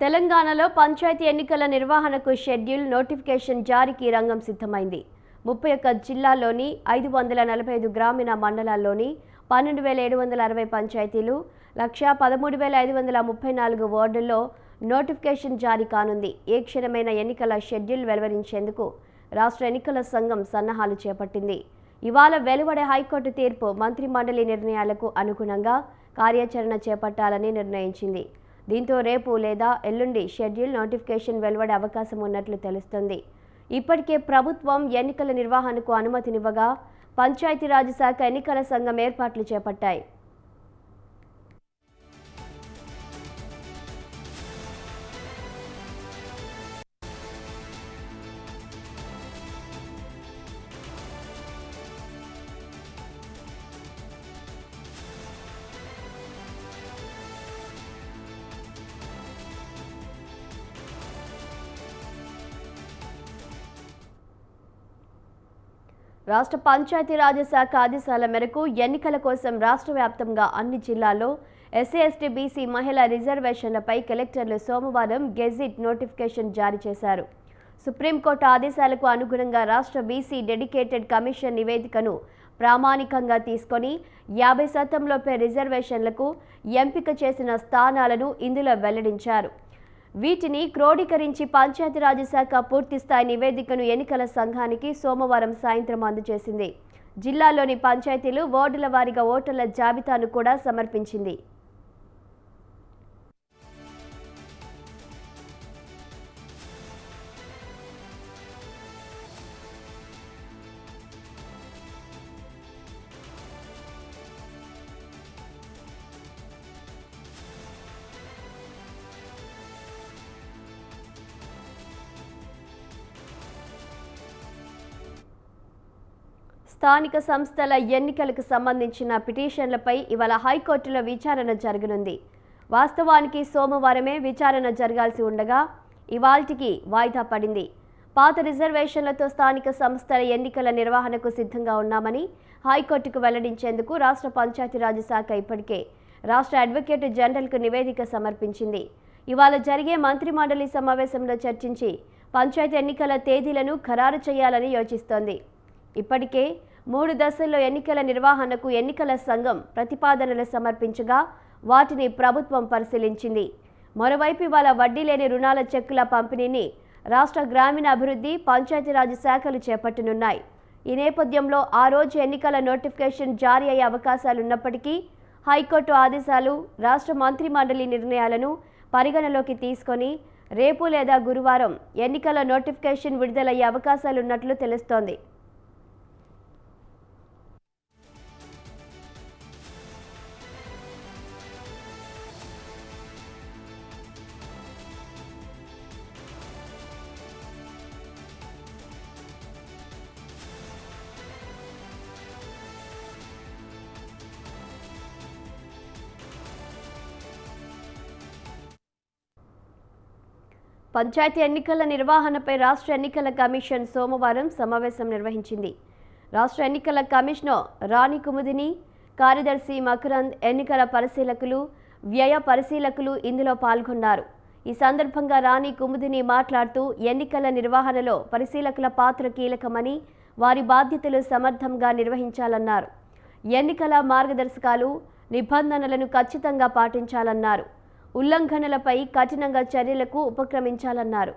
తెలంగాణలో పంచాయతీ ఎన్నికల నిర్వహణకు షెడ్యూల్ నోటిఫికేషన్ జారీకి రంగం సిద్ధమైంది. 31 జిల్లాల్లోని 545 గ్రామీణ మండలాల్లోని 12,760 పంచాయతీలు, 1,13,534 వార్డుల్లో నోటిఫికేషన్ జారీ కానుంది. ఏ క్షణమైన ఎన్నికల షెడ్యూల్ వెలువరించేందుకు రాష్ట్ర ఎన్నికల సంఘం సన్నాహాలు చేపట్టింది. ఇవాళ వెలువడే హైకోర్టు తీర్పు మంత్రిమండలి నిర్ణయాలకు అనుగుణంగా కార్యాచరణ చేపట్టాలని నిర్ణయించింది. దీంతో రేపు లేదా ఎల్లుండి షెడ్యూల్ నోటిఫికేషన్ వెలువడే అవకాశం ఉన్నట్లు తెలుస్తోంది. ఇప్పటికే ప్రభుత్వం ఎన్నికల నిర్వహణకు అనుమతినివ్వగా పంచాయతీరాజ్ శాఖ ఎన్నికల సంఘం ఏర్పాట్లు చేపట్టాయి. రాష్ట్ర పంచాయతీరాజ్ శాఖ ఆదేశాల మేరకు ఎన్నికల కోసం రాష్ట్ర వ్యాప్తంగా అన్ని జిల్లాల్లో ఎస్సీ ఎస్టీ బీసీ మహిళా రిజర్వేషన్లపై కలెక్టర్లు సోమవారం గెజిట్ నోటిఫికేషన్ జారీ చేశారు. సుప్రీంకోర్టు ఆదేశాలకు అనుగుణంగా రాష్ట్ర బీసీ డెడికేటెడ్ కమిషన్ నివేదికను ప్రామాణికంగా తీసుకొని 50% లోపే రిజర్వేషన్లకు ఎంపిక చేసిన స్థానాలను ఇందులో వెల్లడించారు. వీటిని క్రోడీకరించి పంచాయతీరాజ్ శాఖ పూర్తిస్థాయి నివేదికను ఎన్నికల సంఘానికి సోమవారం సాయంత్రం అందజేసింది. జిల్లాలోని పంచాయతీలు వార్డుల వారీగా ఓటర్ల జాబితాను కూడా సమర్పించింది. స్థానిక సంస్థల ఎన్నికలకు సంబంధించిన పిటిషన్లపై ఇవాళ హైకోర్టులో విచారణ జరగనుంది. వాస్తవానికి సోమవారమే విచారణ జరగాల్సి ఉండగా ఇవాల్టికి వాయిదా పడింది. పాత రిజర్వేషన్లతో స్థానిక సంస్థల ఎన్నికల నిర్వహణకు సిద్ధంగా ఉన్నామని హైకోర్టుకు వెల్లడించేందుకు రాష్ట్ర పంచాయతీరాజ్ శాఖ ఇప్పటికే రాష్ట్ర అడ్వకేట్ జనరల్కు నివేదిక సమర్పించింది. ఇవాళ జరిగే మంత్రిమండలి సమావేశంలో చర్చించి పంచాయతీ ఎన్నికల తేదీలను ఖరారు చేయాలని యోచిస్తోంది. ఇప్పటికే 3 దశల్లో ఎన్నికల నిర్వహణకు ఎన్నికల సంఘం ప్రతిపాదనలు సమర్పించగా వాటిని ప్రభుత్వం పరిశీలించింది. మరోవైపు ఇవాళ వడ్డీ లేని రుణాల చెక్కుల పంపిణీని రాష్ట్ర గ్రామీణాభివృద్ధి పంచాయతీరాజ్ శాఖలు చేపట్టనున్నాయి. ఈ నేపథ్యంలో ఆ రోజు ఎన్నికల నోటిఫికేషన్ జారీ అయ్యే అవకాశాలున్నప్పటికీ హైకోర్టు ఆదేశాలు, రాష్ట్ర మంత్రిమండలి నిర్ణయాలను పరిగణలోకి తీసుకొని రేపు లేదా గురువారం ఎన్నికల నోటిఫికేషన్ విడుదలయ్యే అవకాశాలున్నట్లు తెలుస్తోంది. పంచాయతీ ఎన్నికల నిర్వహణపై రాష్ట్ర ఎన్నికల కమిషన్ సోమవారం సమావేశం నిర్వహించింది. రాష్ట్ర ఎన్నికల కమిషనర్ రాణి కుముదిని, కార్యదర్శి మకరంద్, ఎన్నికల పరిశీలకులు, వ్యయ పరిశీలకులు ఇందులో పాల్గొన్నారు. ఈ సందర్భంగా రాణి కుముదిని మాట్లాడుతూ ఎన్నికల నిర్వహణలో పరిశీలకుల పాత్ర కీలకమని, వారి బాధ్యతలు సమర్థంగా నిర్వహించాలన్నారు. ఎన్నికల మార్గదర్శకాలు, నిబంధనలను ఖచ్చితంగా పాటించాలన్నారు. ఉల్లంఘనలపై కఠినంగా చర్యలకు ఉపక్రమించాలన్నారు.